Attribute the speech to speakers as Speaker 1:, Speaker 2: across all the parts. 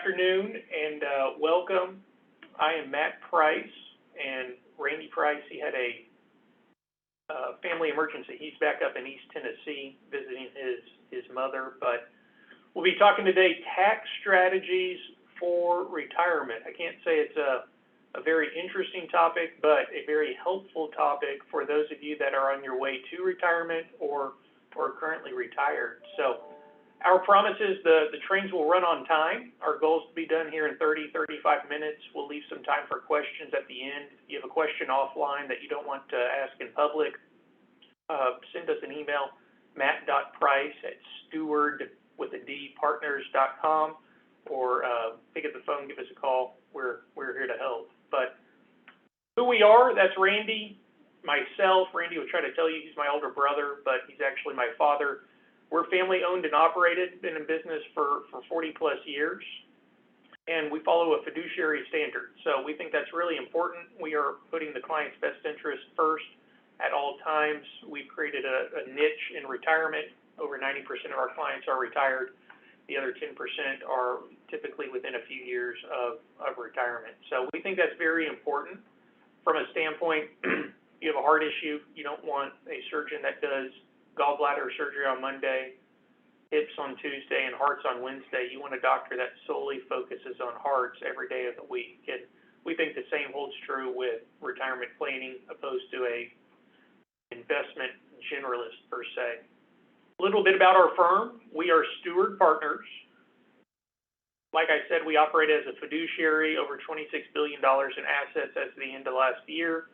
Speaker 1: afternoon and welcome. I am Matt Price, and Randy Price, he had a family emergency. He's back up in East Tennessee visiting his mother, but we'll be talking today tax strategies for retirement. I can't say it's a very interesting topic, but a very helpful topic for those of you that are on your way to retirement or currently retired. So our promise is the trains will run on time. Our goal is to be done here in 30-35 minutes. We'll leave some time for questions at the end. If you have a question offline that you don't want to ask in public, send us an email, matt.price@stewardpartners.com, or pick up the phone, give us a call. We're here to help. But who we are, that's Randy, myself. Randy will try to tell you he's my older brother, but he's actually my father. We're family owned and operated, been in business for 40 plus years, and we follow a fiduciary standard. So we think that's really important. We are putting the client's best interest first at all times. We've created a niche in retirement. Over 90% of our clients are retired. The other 10% are typically within a few years of retirement. So we think that's very important. From a standpoint, you have a heart issue, you don't want a surgeon that does gallbladder surgery on Monday, hips on Tuesday, and hearts on Wednesday. You want a doctor that solely focuses on hearts every day of the week. And we think the same holds true with retirement planning opposed to a investment generalist per se. A little bit about our firm. We are Steward Partners. Like I said, we operate as a fiduciary, over $26 billion in assets as of the end of last year.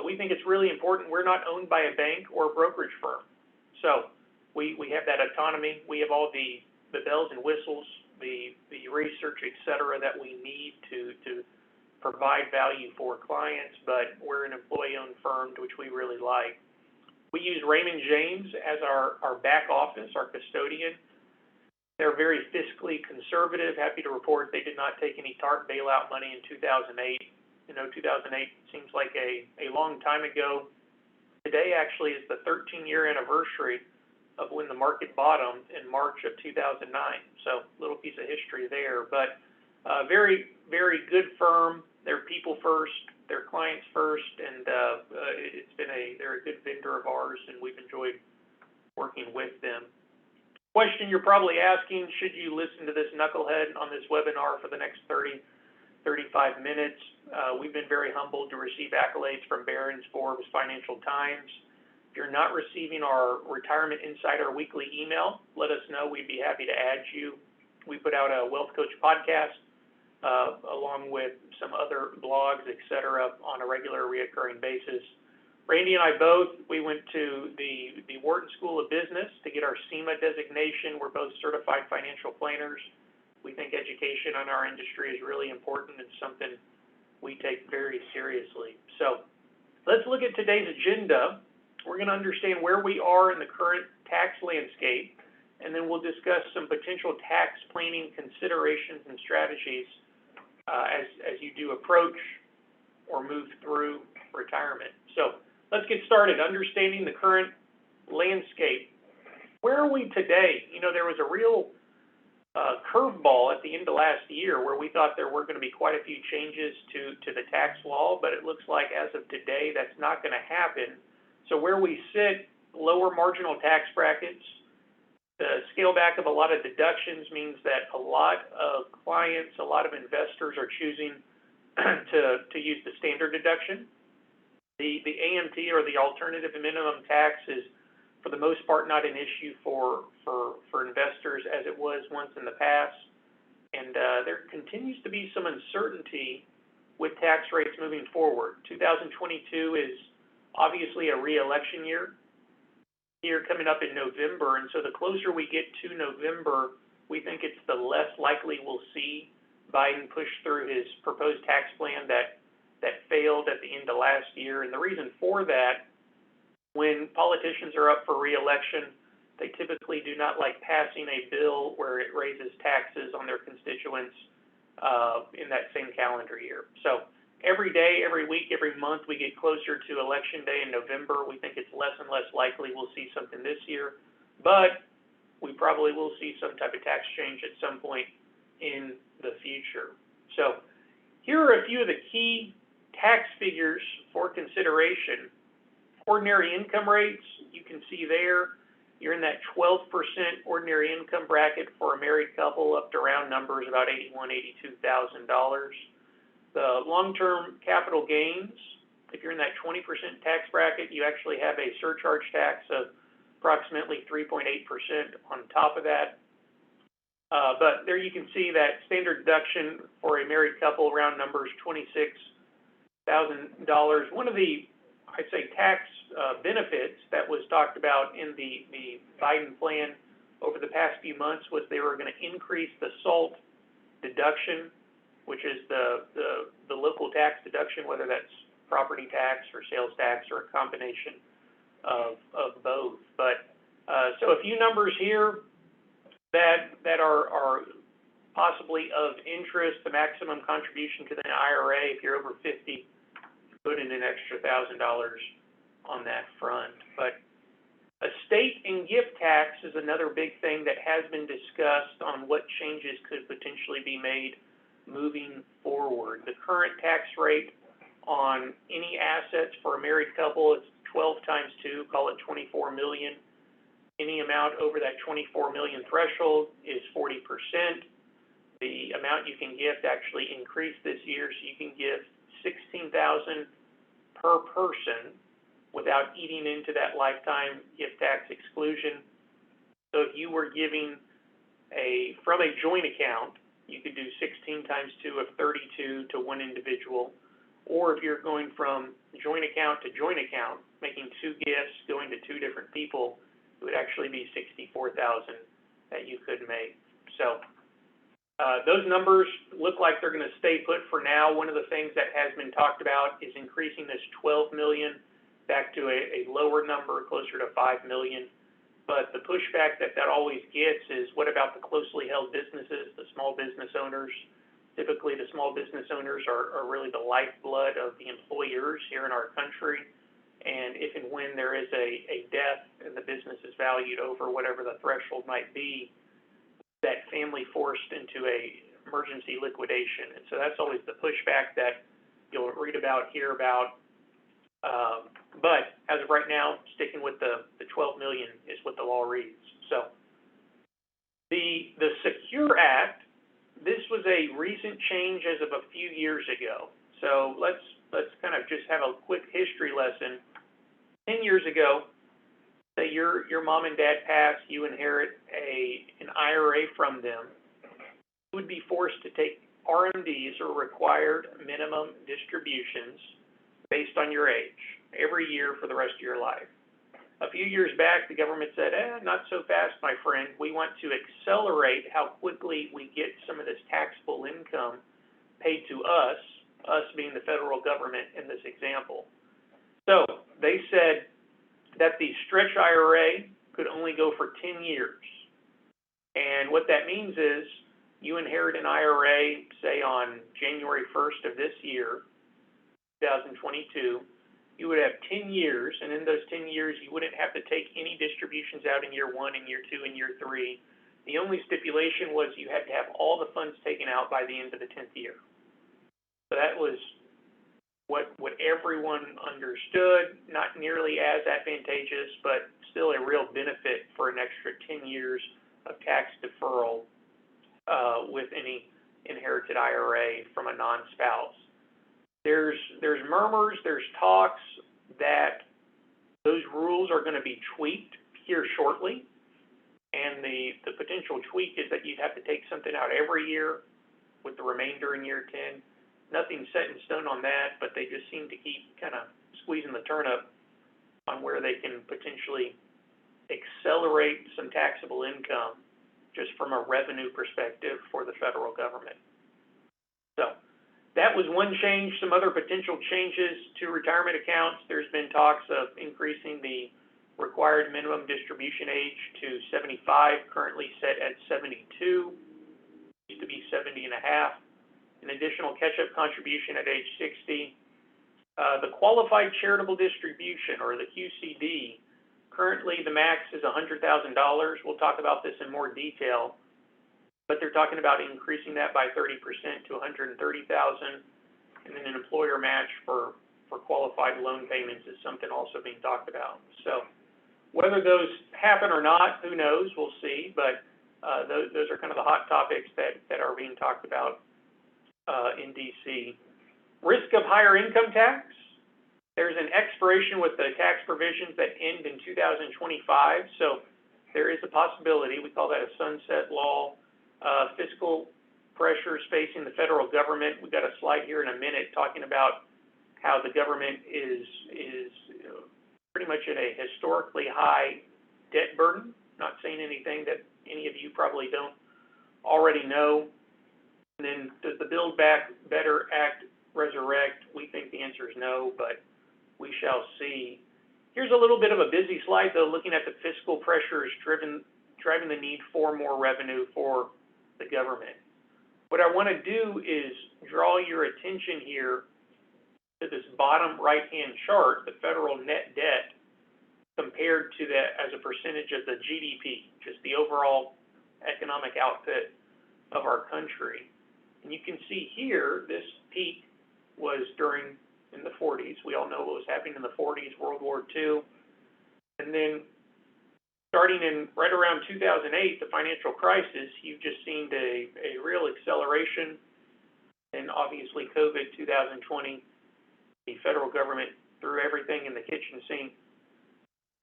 Speaker 1: We think it's really important. We're not owned by a bank or a brokerage firm. So we have that autonomy. We have all the bells and whistles, the research, et cetera, that we need to provide value for clients, but we're an employee-owned firm, which we really like. We use Raymond James as our back office, our custodian. They're very fiscally conservative. Happy to report they did not take any TARP bailout money in 2008. You know, 2008 seems like a long time ago. Today actually is the 13-year anniversary of when the market bottomed in March of 2009. So a little piece of history there, but very, very good firm. They're people first, they're clients first, and they're a good vendor of ours, and we've enjoyed working with them. Question you're probably asking, should you listen to this knucklehead on this webinar for the next 35 minutes. We've been very humbled to receive accolades from Barron's, Forbes, Financial Times. If you're not receiving our Retirement Insider weekly email, let us know. We'd be happy to add you. We put out a Wealth Coach podcast along with some other blogs, et cetera, on a regular, reoccurring basis. Randy and I both, we went to the Wharton School of Business to get our SEMA designation. We're both certified financial planners. We think education on our industry is really important and something we take very seriously. So let's look at today's agenda. We're going to understand where we are in the current tax landscape, and then we'll discuss some potential tax planning considerations and strategies as you do approach or move through retirement. So let's get started. Understanding the current landscape. Where are we today? You know, there was a real curveball at the end of last year where we thought there were going to be quite a few changes to the tax law, but it looks like as of today that's not going to happen. So where we sit, lower marginal tax brackets, the scale back of a lot of deductions means that a lot of clients, a lot of investors are choosing to use the standard deduction. The AMT, or the alternative minimum tax, is for the most part not an issue for investors as it was once in the past. And there continues to be some uncertainty with tax rates moving forward. 2022 is obviously a re-election year here coming up in November, and so the closer we get to November, we think it's the less likely we'll see Biden push through his proposed tax plan that failed at the end of last year. And the reason for that, when politicians are up for re-election, they typically do not like passing a bill where it raises taxes on their constituents in that same calendar year. So every day, every week, every month we get closer to Election Day in November, we think it's less and less likely we'll see something this year, but we probably will see some type of tax change at some point in the future. So here are a few of the key tax figures for consideration. Ordinary income rates, you can see there, you're in that 12% ordinary income bracket for a married couple, up to round numbers, about $81,000, $82,000. The long-term capital gains, if you're in that 20% tax bracket, you actually have a surcharge tax of approximately 3.8% on top of that. But there you can see that standard deduction for a married couple, round numbers, $26,000. One of the, I'd say, tax benefits that was talked about in the Biden plan over the past few months was they were going to increase the SALT deduction, which is the local tax deduction, whether that's property tax or sales tax or a combination of both. But so a few numbers here that are possibly of interest. The maximum contribution to the IRA, if you're over 50, put in an extra $1,000 on that front. But estate and gift tax is another big thing that has been discussed on what changes could potentially be made moving forward. The current tax rate on any assets for a married couple is 12 times 2, call it $24 million. Any amount over that $24 million threshold is 40%. The amount you can gift actually increased this year, so you can gift $16,000 per person without eating into that lifetime gift tax exclusion. So if you were giving from a joint account, you could do 16 times 2 of 32 to one individual. Or if you're going from joint account to joint account, making 2 gifts going to 2 different people, it would actually be $64,000 that you could make. So those numbers look like they're going to stay put for now. One of the things that has been talked about is increasing this $12 million back to a lower number, closer to $5 million. But the pushback that always gets is, what about the closely held businesses, the small business owners? Typically, the small business owners are really the lifeblood of the employers here in our country. And if and when there is a death and the business is valued over whatever the threshold might be, that family forced into a emergency liquidation. And so that's always the pushback that you'll read about, hear about. But as of right now, sticking with the 12 million is what the law reads. So the Secure Act, this was a recent change as of a few years ago. So let's kind of just have a quick history lesson. 10 years ago, say your mom and dad pass, you inherit an IRA from them. You would be forced to take RMDs, or required minimum distributions, based on your age, every year for the rest of your life. A few years back, the government said, not so fast, my friend. We want to accelerate how quickly we get some of this taxable income paid to us being the federal government in this example. So they said that the stretch IRA could only go for 10 years. And what that means is you inherit an IRA, say on January 1st of this year, 2022, you would have 10 years, and in those 10 years, you wouldn't have to take any distributions out in year 1, and year 2, and year 3. The only stipulation was you had to have all the funds taken out by the end of the 10th year. So that was what everyone understood, not nearly as advantageous, but still a real benefit for an extra 10 years of tax deferral with any inherited IRA from a non-spouse. There's murmurs, there's talks that those rules are going to be tweaked here shortly, and the potential tweak is that you'd have to take something out every year with the remainder in year 10. Nothing's set in stone on that, but they just seem to keep kind of squeezing the turnip on where they can potentially accelerate some taxable income just from a revenue perspective for the federal government. So that was one change. Some other potential changes to retirement accounts. There's been talks of increasing the required minimum distribution age to 75, currently set at 72. Used to be 70 and a half. An additional catch-up contribution at age 60. The qualified charitable distribution, or the QCD, currently the max is $100,000. We'll talk about this in more detail. but they're talking about increasing that by 30% to $130,000, and then an employer match for qualified loan payments is something also being talked about. So whether those happen or not, who knows? We'll see. But those are kind of the hot topics that are being talked about in D.C. Risk of higher income tax. There's an expiration with the tax provisions that end in 2025. So there is a possibility. We call that a sunset law. Fiscal pressures facing the federal government. We've got a slide here in a minute talking about how the government is pretty much at a historically high debt burden. Not saying anything that any of you probably don't already know. And then does the Build Back Better Act resurrect? We think the answer is no, but we shall see. Here's a little bit of a busy slide, though, looking at the fiscal pressures driving the need for more revenue for the government. What I want to do is draw your attention here to this bottom right-hand chart, the federal net debt, compared to that as a percentage of the GDP, just the overall economic output of our country. And you can see here, this peak was in the 40s. We all know what was happening in the 40s, World War II. And then starting in right around 2008, the financial crisis, you've just seen a real acceleration. And obviously COVID 2020, the federal government threw everything in the kitchen sink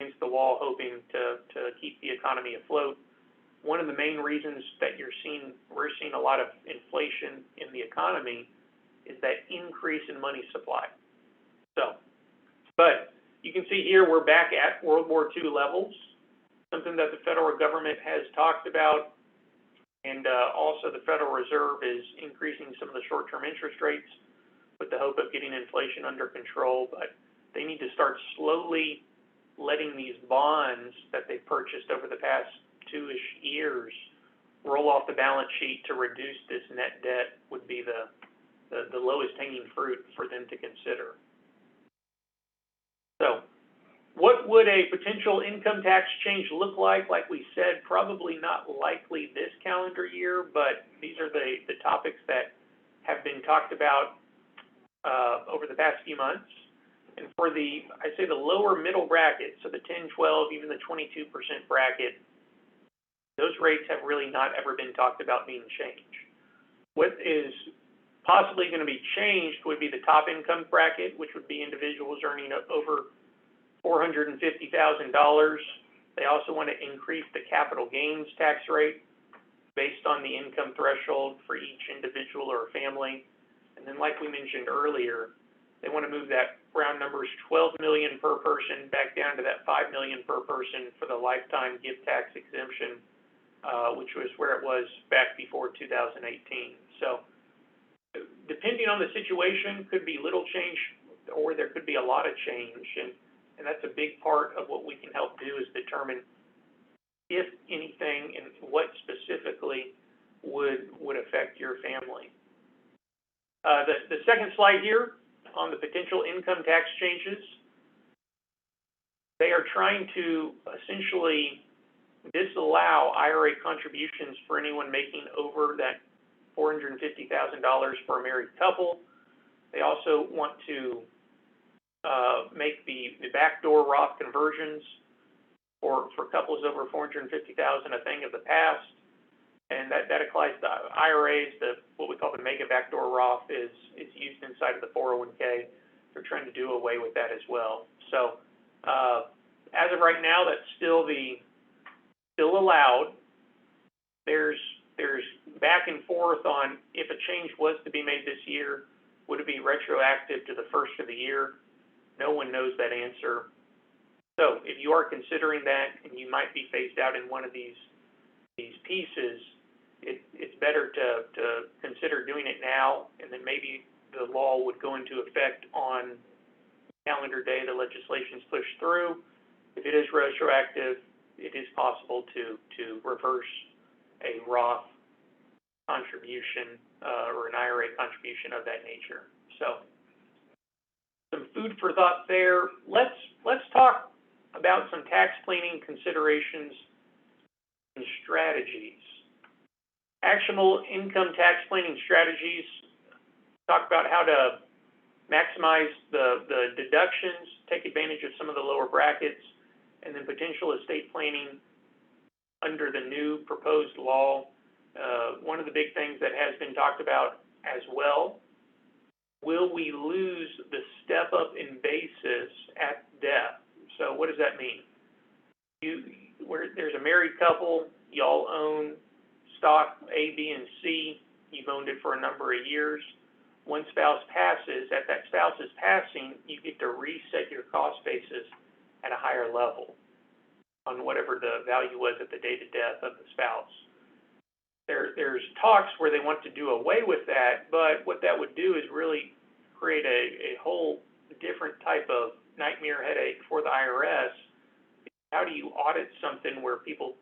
Speaker 1: against the wall, hoping to keep the economy afloat. One of the main reasons that we're seeing a lot of inflation in the economy is that increase in money supply. So, but you can see here we're back at World War II levels, something that the federal government has talked about, and also the Federal Reserve is increasing some of the short-term interest rates with the hope of getting inflation under control, but they need to start slowly letting these bonds that they've purchased over the past 2-ish years roll off the balance sheet to reduce this net debt would be the lowest hanging fruit for them to consider. So what would a potential income tax change look like? Like we said, probably not likely this calendar year, but these are the topics that have been talked about over the past few months. And for I'd say the lower middle bracket, so the 10, 12, even the 22% bracket, those rates have really not ever been talked about being changed. What is possibly going to be changed would be the top income bracket, which would be individuals earning over $450,000. They also want to increase the capital gains tax rate based on the income threshold for each individual or family. And then like we mentioned earlier, they want to move that round numbers $12 million per person back down to that $5 million per person for the lifetime gift tax exemption, which was where it was back before 2018. So depending on the situation, could be little change or there could be a lot of change. And that's a big part of what we can help do is determine if anything and what specifically would affect your family. The second slide here on the potential income tax changes, they are trying to essentially disallow IRA contributions for anyone making over that $450,000 for a married couple. They also want to make the backdoor Roth conversions for couples over $450,000 a thing of the past, and that applies to IRAs. What we call the mega backdoor Roth is used inside of the 401k. They're trying to do away with that as well. So as of right now, that's still allowed. There's back and forth on if a change was to be made this year, would it be retroactive to the first of the year? No one knows that answer. So if you are considering that and you might be phased out in one of these pieces, it's better to consider doing it now, and then maybe the law would go into effect on calendar day the legislation's pushed through. If it is retroactive, it is possible to reverse a Roth contribution or an IRA contribution of that nature. So some food for thought there. Let's talk about some tax planning considerations and strategies. Actionable income tax planning strategies talk about how to maximize the deductions, take advantage of some of the lower brackets, and then potential estate planning under the new proposed law. One of the big things that has been talked about as well, will we lose the step up in basis at death? So what does that mean? There's a married couple, y'all own stock A, B, and C, you've owned it for a number of years. One spouse passes, at that spouse's passing, you get to reset your cost basis at a higher level on whatever the value was at the date of death of the spouse. There's talks where they want to do away with that, but what that would do is really create a whole different type of nightmare headache for the IRS. How do you audit something where people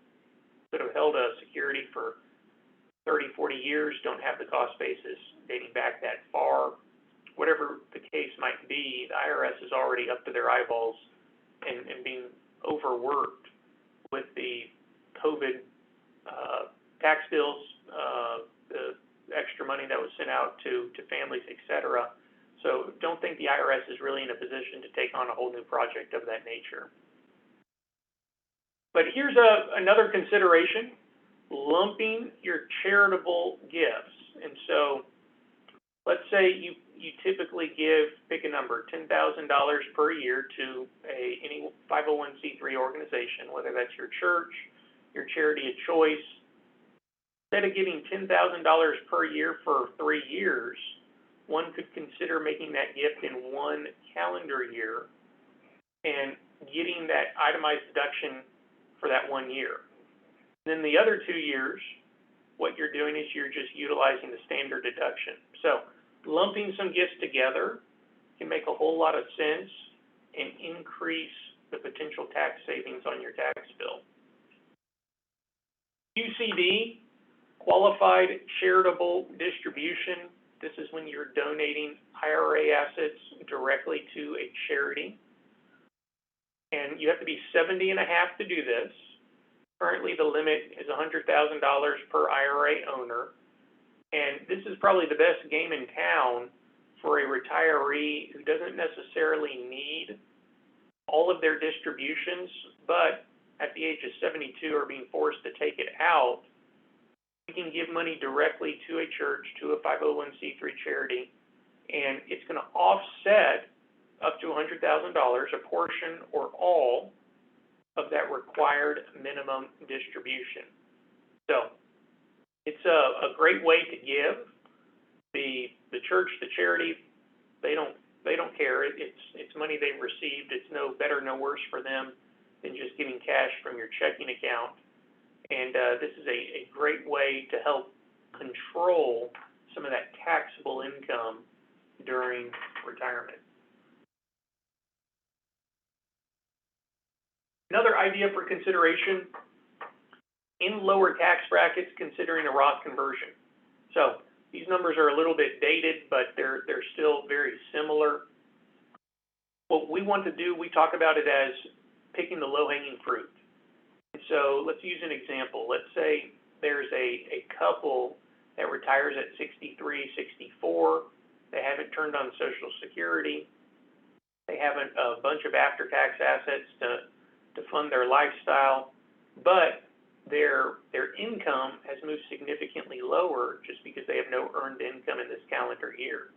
Speaker 1: could have held a security for 30, 40 years, don't have the cost basis dating back that far? Whatever the case might be, the IRS is already up to their eyeballs and being overworked with the COVID tax bills, the extra money that was sent out to families, et cetera. So don't think the IRS is really in a position to take on a whole new project of that nature. But here's another consideration, lumping your charitable gifts. And so let's say you typically give, pick a number, $10,000 per year to any 501c3 organization, whether that's your church, your charity of choice. Instead of giving $10,000 per year for 3 years, one could consider making that gift in 1 calendar year and getting that itemized deduction for that 1 year. Then the other 2 years, what you're doing is you're just utilizing the standard deduction. So lumping some gifts together can make a whole lot of sense and increase the potential tax savings on your tax bill. QCD, qualified charitable distribution. This is when you're donating IRA assets directly to a charity. And you have to be 70 and a half to do this. Currently, the limit is $100,000 per IRA owner. And this is probably the best game in town for a retiree who doesn't necessarily need all of their distributions, but at the age of 72 are being forced to take it out. You can give money directly to a church, to a 501c3 charity, and it's going to offset up to $100,000, a portion or all of that required minimum distribution. So it's a great way to give. The church, the charity, they don't care. It's money they've received. It's no better, no worse for them than just giving cash from your checking account. And this is a great way to help control some of that taxable income during retirement. Another idea for consideration, in lower tax brackets, considering a Roth conversion. So these numbers are a little bit dated, but they're still very similar. What we want to do, we talk about it as picking the low-hanging fruit. So let's use an example. Let's say there's a couple that retires at 63, 64. They haven't turned on Social Security. They have a bunch of after-tax assets to fund their lifestyle, but their income has moved significantly lower just because they have no earned income in this calendar year.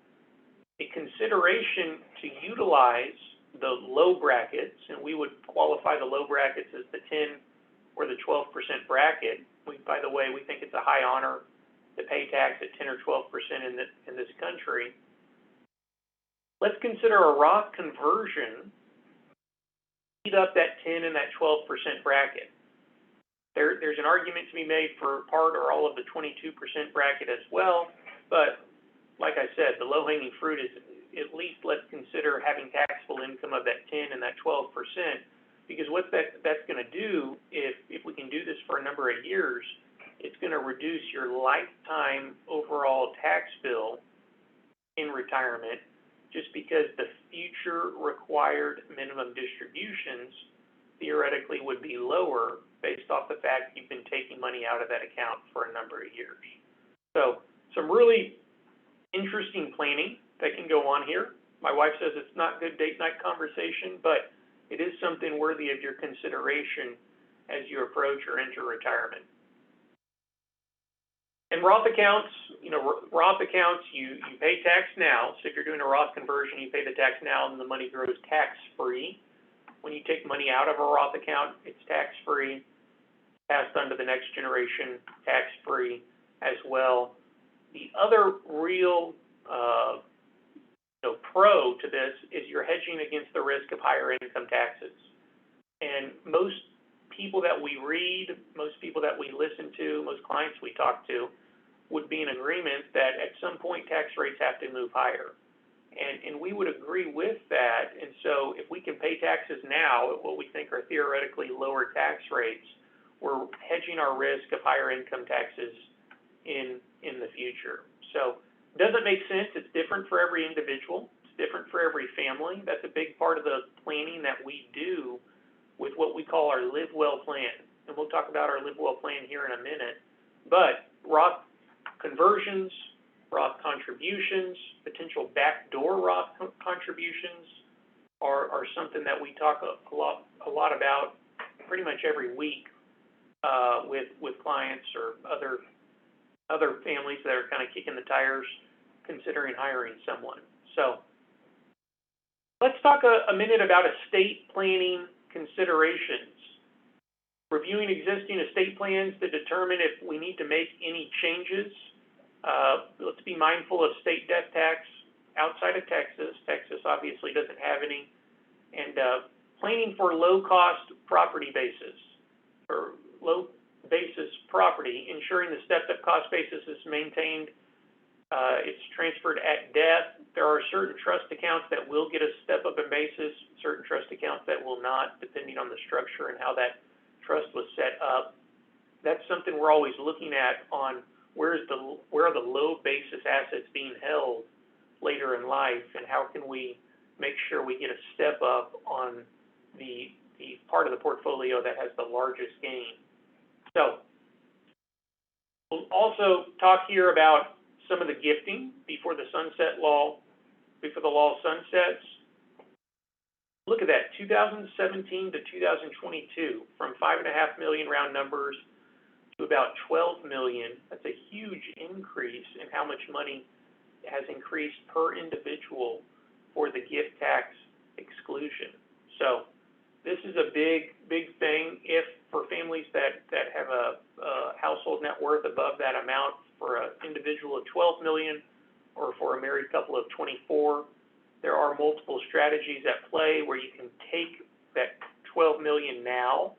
Speaker 1: A consideration to utilize the low brackets, and we would qualify the low brackets as the 10 or the 12% bracket. By the way, we think it's a high honor to pay tax at 10 or 12% in this country. Let's consider a Roth conversion, heat up that 10 and that 12% bracket. There's an argument to be made for part or all of the 22% bracket as well, but like I said, the low-hanging fruit is at least let's consider having taxable income of that 10 and that 12%, because what that's going to do, if we can do this for a number of years, it's going to reduce your lifetime overall tax bill in retirement, just because the future required minimum distributions theoretically would be lower based off the fact you've been taking money out of that account for a number of years. So some really interesting planning that can go on here. My wife says it's not good date night conversation, but it is something worthy of your consideration as you approach or enter retirement. And Roth accounts, Roth accounts, you pay tax now. So if you're doing a Roth conversion, you pay the tax now and the money grows tax-free. When you take money out of a Roth account, it's tax-free, passed on to the next generation, tax-free as well. The other real pro to this is you're hedging against the risk of higher income taxes. And most people that we read, most people that we listen to, most clients we talk to would be in agreement that at some point tax rates have to move higher. And we would agree with that. And so if we can pay taxes now at what we think are theoretically lower tax rates, we're hedging our risk of higher income taxes in the future. So it doesn't make sense. It's different for every individual. It's different for every family. That's a big part of the planning that we do with what we call our Live Well plan. And we'll talk about our Live Well plan here in a minute. But Roth conversions, Roth contributions, potential backdoor Roth contributions are something that we talk a lot about pretty much every week with clients or other families that are kind of kicking the tires, considering hiring someone. So let's talk a minute about estate planning considerations. Reviewing existing estate plans to determine if we need to make any changes. Let's be mindful of state death tax outside of Texas. Texas obviously doesn't have any. And planning for low-cost property basis, or low-basis property, ensuring the stepped-up cost basis is maintained. It's transferred at death. There are certain trust accounts that will get a step-up in basis, certain trust accounts that will not, depending on the structure and how that trust was set up. That's something we're always looking at on where are the low basis assets being held later in life, and how can we make sure we get a step up on the part of the portfolio that has the largest gain. So we'll also talk here about some of the gifting before the law sunsets. Look at that, 2017 to 2022, from 5.5 million round numbers to about 12 million. That's a huge increase in how much money has increased per individual for the gift tax exclusion. So this is a big thing. If for families that have a household net worth above that amount, for an individual of 12 million or for a married couple of 24, there are multiple strategies at play where you can take that 12 million now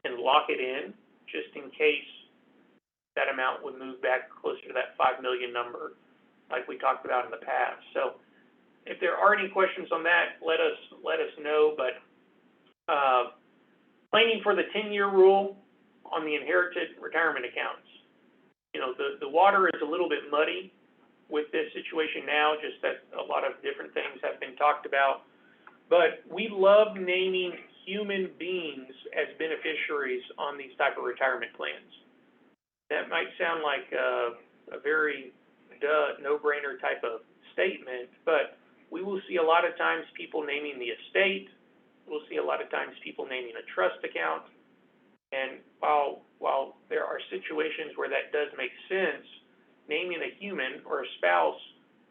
Speaker 1: and lock it in, just in case that amount would move back closer to that 5 million number, like we talked about in the past. So if there are any questions on that, let us know. But planning for the 10-year rule on the inherited retirement accounts. The water is a little bit muddy with this situation now, just that a lot of different things have been talked about. But we love naming human beings as beneficiaries on these type of retirement plans. That might sound like a very no-brainer type of statement, but we will see a lot of times people naming the estate. We'll see a lot of times people naming a trust account. And while there are situations where that does make sense, naming a human or a spouse,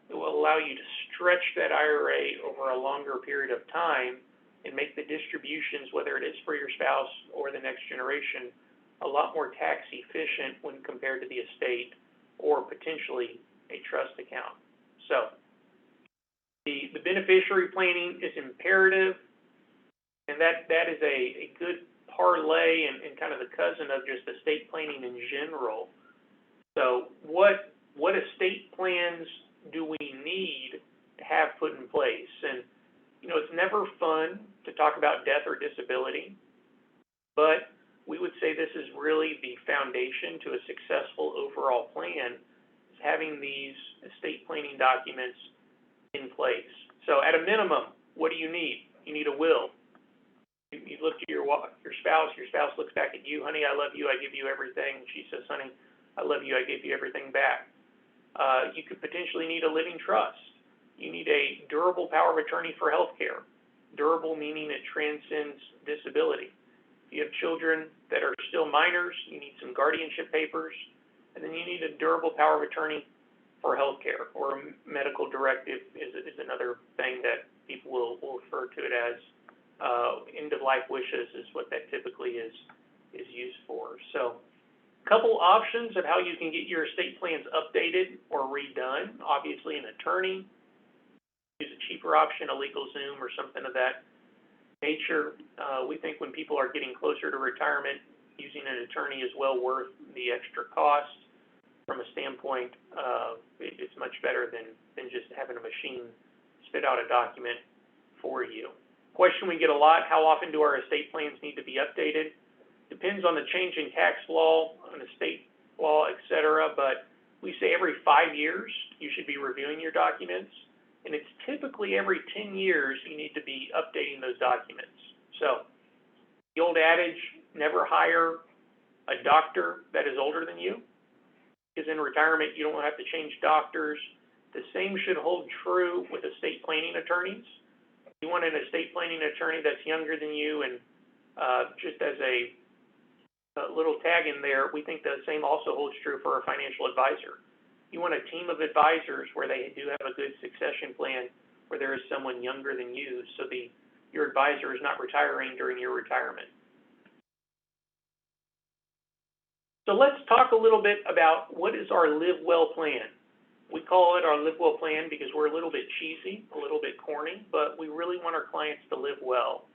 Speaker 1: it will allow you to stretch that IRA over a longer period of time and make the distributions, whether it is for your spouse or the next generation, a lot more tax efficient when compared to the estate or potentially a trust account. So the beneficiary planning is imperative, and that is a good parlay and kind of the cousin of just estate planning in general. So what estate plans do we need to have put in place? And, it's never fun to talk about death or disability, but we would say this is really the foundation to a successful overall plan, is having these estate planning documents in place. So at a minimum, what do you need? You need a will. You look to your spouse looks back at you, honey, I love you, I give you everything. She says, honey, I love you, I gave you everything back. You could potentially need a living trust. You need a durable power of attorney for health care. Durable meaning it transcends disability. If you have children that are still minors, you need some guardianship papers, and then you need a durable power of attorney for health care, or a medical directive is another thing that people will refer to it as. End-of-life wishes is what that typically is used for. So, a couple options of how you can get your estate plans updated or redone. Obviously, an attorney. Use a cheaper option, a LegalZoom or something of that nature. We think when people are getting closer to retirement, using an attorney is well worth the extra cost. From a standpoint, it's much better than just having a machine spit out a document for you. Question we get a lot: how often do our estate plans need to be updated? Depends on the change in tax law, on estate law, etc. But we say every 5 years you should be reviewing your documents. And it's typically every 10 years you need to be updating those documents. So, the old adage, never hire a doctor that is older than you, because in retirement you don't have to change doctors. The same should hold true with estate planning attorneys. You want an estate planning attorney that's younger than you, and just as a little tag in there, we think the same also holds true for a financial advisor. You want a team of advisors where they do have a good succession plan, where there is someone younger than you, so your advisor is not retiring during your retirement. So let's talk a little bit about what is our Live Well plan. We call it our Live Well plan because we're a little bit cheesy, a little bit corny, but we really want our clients to live well.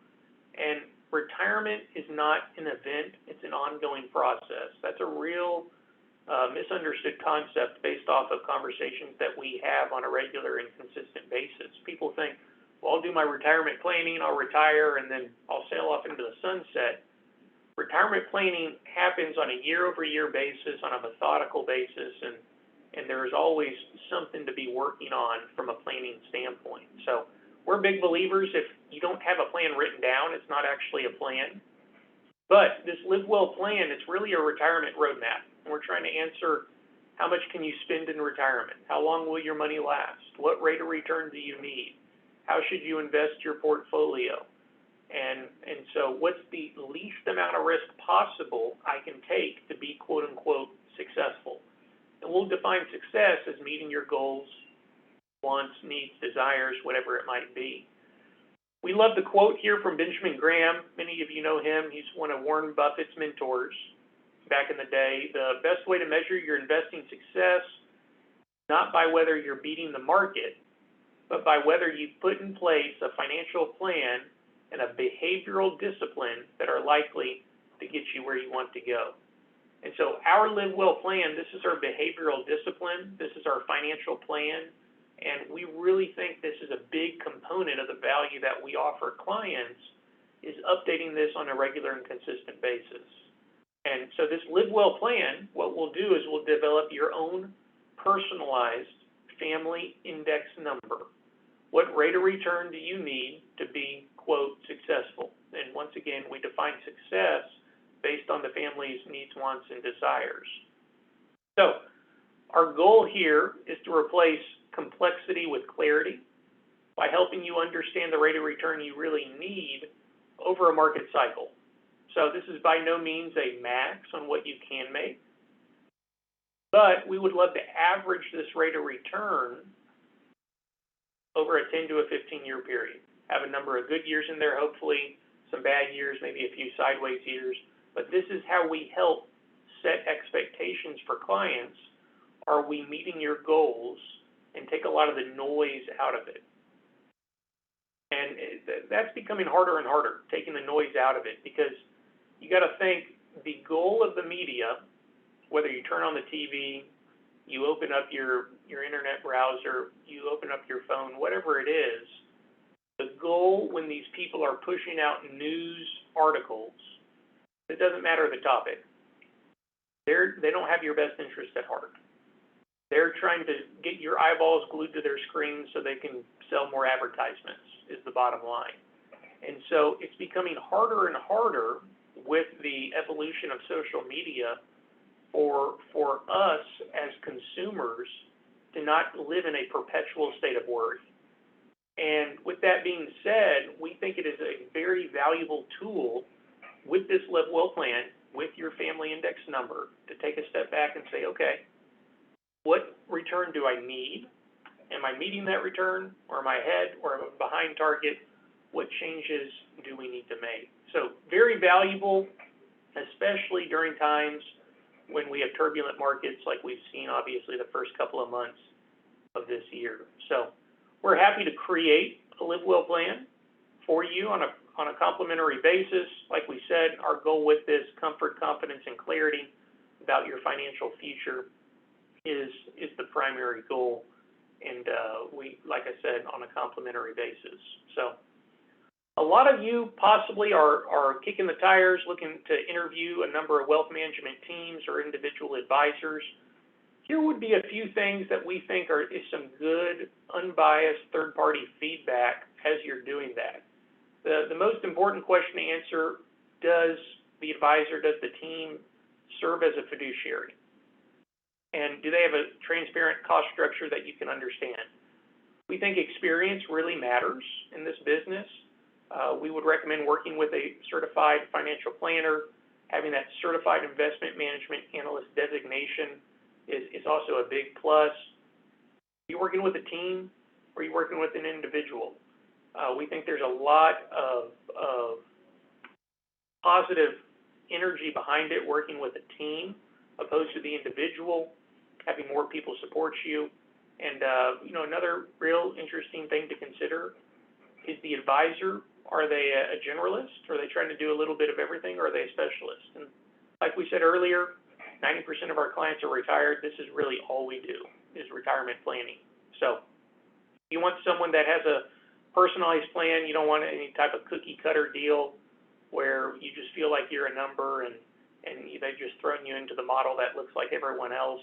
Speaker 1: And retirement is not an event, it's an ongoing process. That's a real misunderstood concept based off of conversations that we have on a regular and consistent basis. People think, well, I'll do my retirement planning, I'll retire, and then I'll sail off into the sunset. Retirement planning happens on a year-over-year basis, on a methodical basis, and there is always something to be working on from a planning standpoint. So we're big believers, if you don't have a plan written down, it's not actually a plan. But this Live Well plan, it's really a retirement roadmap. And we're trying to answer, how much can you spend in retirement? How long will your money last? What rate of return do you need? How should you invest your portfolio? And so what's the least amount of risk possible I can take to be quote unquote successful? And we'll define success as meeting your goals, wants, needs, desires, whatever it might be. We love the quote here from Benjamin Graham. Many of you know him. He's one of Warren Buffett's mentors back in the day. The best way to measure your investing success, not by whether you're beating the market, but by whether you've put in place a financial plan and a behavioral discipline that are likely to get you where you want to go. And so our Live Well plan, this is our behavioral discipline, this is our financial plan, and we really think this is a big component of the value that we offer clients, is updating this on a regular and consistent basis. And so this Live Well plan, what we'll do is we'll develop your own personalized family index number. What rate of return do you need to be, quote, successful? And once again, we define success based on the family's needs, wants, and desires. So our goal here is to replace complexity with clarity by helping you understand the rate of return you really need over a market cycle. So this is by no means a max on what you can make, but we would love to average this rate of return over a 10 to a 15-year period. Have a number of good years in there, hopefully, some bad years, maybe a few sideways years, but this is how we help set expectations for clients. Are we meeting your goals, and take a lot of the noise out of it? And that's becoming harder and harder, taking the noise out of it, because you got to think the goal of the media, whether you turn on the TV, you open up your internet browser, you open up your phone, whatever it is, the goal when these people are pushing out news articles, it doesn't matter the topic, they don't have your best interest at heart. They're trying to get your eyeballs glued to their screens so they can sell more advertisements, is the bottom line. And so it's becoming harder and harder with the evolution of social media for us as consumers to not live in a perpetual state of worry. And with that being said, we think it is a very valuable tool with this Live Well plan, with your family index number, to take a step back and say, okay, what return do I need? Am I meeting that return, or am I ahead, or am I behind target? What changes do we need to make? So very valuable, especially during times when we have turbulent markets like we've seen, obviously, the first couple of months of this year. So we're happy to create a Live Well plan for you on a complimentary basis. Like we said, our goal with this, comfort, confidence, and clarity about your financial future is the primary goal. And we, like I said, on a complimentary basis. So a lot of you possibly are kicking the tires, looking to interview a number of wealth management teams or individual advisors. Here would be a few things that we think is some good, unbiased, third-party feedback as you're doing that. The most important question to answer, does the advisor, does the team serve as a fiduciary? And do they have a transparent cost structure that you can understand? We think experience really matters in this business. We would recommend working with a certified financial planner. Having that certified investment management analyst designation is also a big plus. Are you working with a team, or are you working with an individual? We think there's a lot of positive energy behind it working with a team opposed to the individual, having more people support you. And another real interesting thing to consider is the advisor. Are they a generalist? Are they trying to do a little bit of everything, or are they a specialist? And like we said earlier, 90% of our clients are retired. This is really all we do, is retirement planning. So you want someone that has a personalized plan. You don't want any type of cookie cutter deal where you just feel like you're a number and they've just thrown you into the model that looks like everyone else.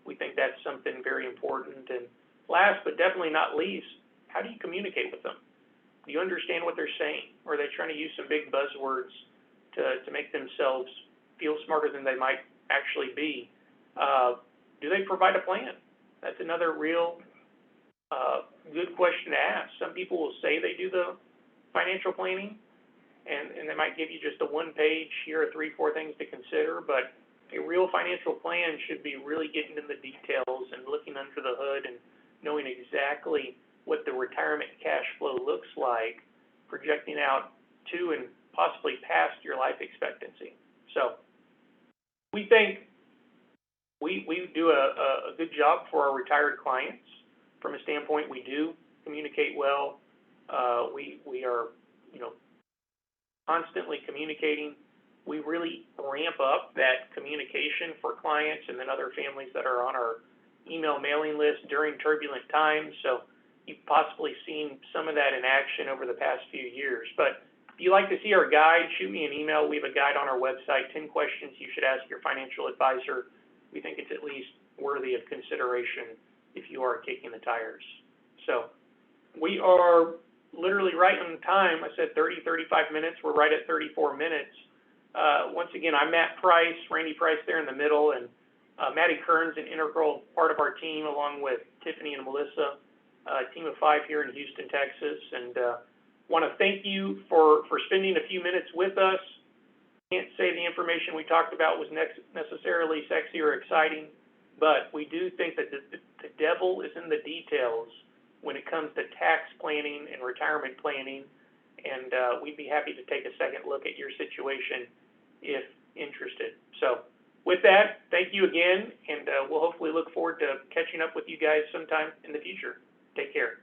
Speaker 1: We think that's something very important. And last but definitely not least, how do you communicate with them? Do you understand what they're saying? Or are they trying to use some big buzzwords to make themselves feel smarter than they might actually be? Do they provide a plan? That's another real good question to ask. Some people will say they do the financial planning, and they might give you just a one-page, here are 3-4 things to consider, but a real financial plan should be really getting into the details and looking under the hood and knowing exactly what the retirement cash flow looks like, projecting out to and possibly past your life expectancy. So we think we do a good job for our retired clients. From a standpoint, we do communicate well. We are, constantly communicating. We really ramp up that communication for clients and then other families that are on our email mailing list during turbulent times. So you've possibly seen some of that in action over the past few years. But if you like to see our guide, shoot me an email. We have a guide on our website, 10 questions you should ask your financial advisor. We think it's at least worthy of consideration if you are kicking the tires. So we are literally right on time. I said 30-35 minutes. We're right at 34 minutes. Once again, I'm Matt Price, Randy Price there in the middle, and Maddie Kern's an integral part of our team, along with Tiffany and Melissa, a team of 5 here in Houston, Texas. And want to thank you for spending a few minutes with us. Can't say the information we talked about was necessarily sexy or exciting, but we do think that the devil is in the details when it comes to tax planning and retirement planning, and we'd be happy to take a second look at your situation if interested. So with that, thank you again, and we'll hopefully look forward to catching up with you guys sometime in the future. Take care.